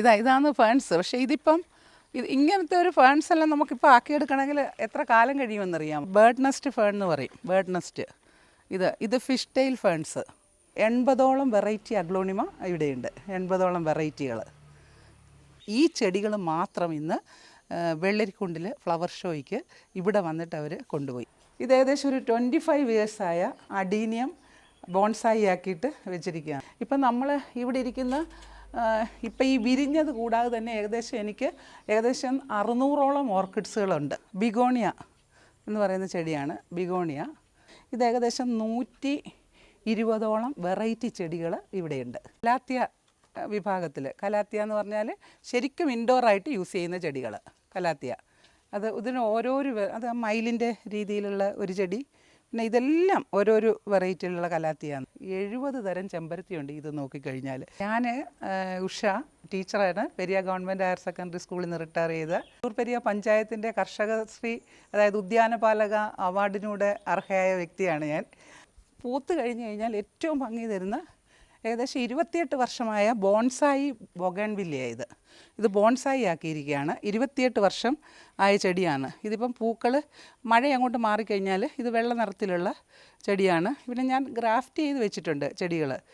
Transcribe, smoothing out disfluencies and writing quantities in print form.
ഇതാണ് ഫേൺസ്. പക്ഷേ ഇതിപ്പം ഇങ്ങനത്തെ ഒരു ഫേൺസ് എല്ലാം നമുക്കിപ്പോൾ ആക്കിയെടുക്കണമെങ്കിൽ എത്ര കാലം കഴിയുമെന്നറിയാം. ബേർഡ് നെസ്റ്റ് ഫേൺ എന്ന് പറയും, ബേർഡ് നെസ്റ്റ്. ഇത് ഫിഷ് ടെയിൽ ഫേൺസ്. 80ഓളം വെറൈറ്റി അഗ്ലോണിമ ഇവിടെയുണ്ട്, 80ഓളം വെറൈറ്റികൾ. ഈ ചെടികൾ മാത്രം ഇന്ന് വെള്ളരിക്കുണ്ടിൽ ഫ്ലവർ ഷോയ്ക്ക് ഇവിടെ വന്നിട്ട് അവർ കൊണ്ടുപോയി. ഇത് ഏകദേശം ഒരു 25 ഇയേഴ്സായ അഡീനിയം ബോൺസായി ആക്കിയിട്ട് വെച്ചിരിക്കുകയാണ്. ഇപ്പം നമ്മൾ ഇവിടെ ഇരിക്കുന്ന ഇപ്പം ഈ വിരിഞ്ഞത് കൂടാതെ തന്നെ എനിക്ക് ഏകദേശം 600ഓളം ഓർക്കിഡ്സുകളുണ്ട്. ബിഗോണിയ എന്ന് പറയുന്ന ചെടിയാണ് ബിഗോണിയ. ഇത് ഏകദേശം 120ഓളം വെറൈറ്റി ചെടികൾ ഇവിടെയുണ്ട്. കലാത്തിയ വിഭാഗത്തിൽ, കലാത്തിയ എന്ന് പറഞ്ഞാൽ ശരിക്കും ഇൻഡോറായിട്ട് യൂസ് ചെയ്യുന്ന ചെടികൾ, കലാത്തിയ. ഇതിന് അത് മയിലിൻ്റെ രീതിയിലുള്ള ഒരു ചെടി. പിന്നെ ഇതെല്ലാം ഓരോരോ വെറൈറ്റിയിലുള്ള കലാത്തിയാണ്. 70 തരം ചെമ്പരത്തിയുണ്ട് ഇത് നോക്കിക്കഴിഞ്ഞാൽ. ഞാൻ ഉഷ, ടീച്ചറാണ്. പെരിയ ഗവൺമെൻറ് ഹയർ സെക്കൻഡറി സ്കൂളിൽ നിന്ന് റിട്ടയർ ചെയ്ത പെരിയ പഞ്ചായത്തിൻ്റെ കർഷകശ്രീ, അതായത് ഉദ്യാനപാലക അവാർഡിനൂടെ അർഹയായ വ്യക്തിയാണ് ഞാൻ. പൂത്ത് കഴിഞ്ഞ് കഴിഞ്ഞാൽ ഏറ്റവും ഭംഗി തരുന്ന ഏകദേശം 28 വർഷമായ ബോൺസായി ബൊഗൺവില്ലയാണ്. ഇത് ബോൺസായി ആക്കിയിരിക്കുകയാണ്. 28 വർഷം ആയ ചെടിയാണ്. ഇതിപ്പം പൂക്കൾ മഴ അങ്ങോട്ട് മാറിക്കഴിഞ്ഞാൽ ഇത് വെള്ള നിറത്തിലുള്ള ചെടിയാണ്. പിന്നെ ഞാൻ ഗ്രാഫ്റ്റ് ചെയ്ത് വെച്ചിട്ടുണ്ട് ചെടികൾ.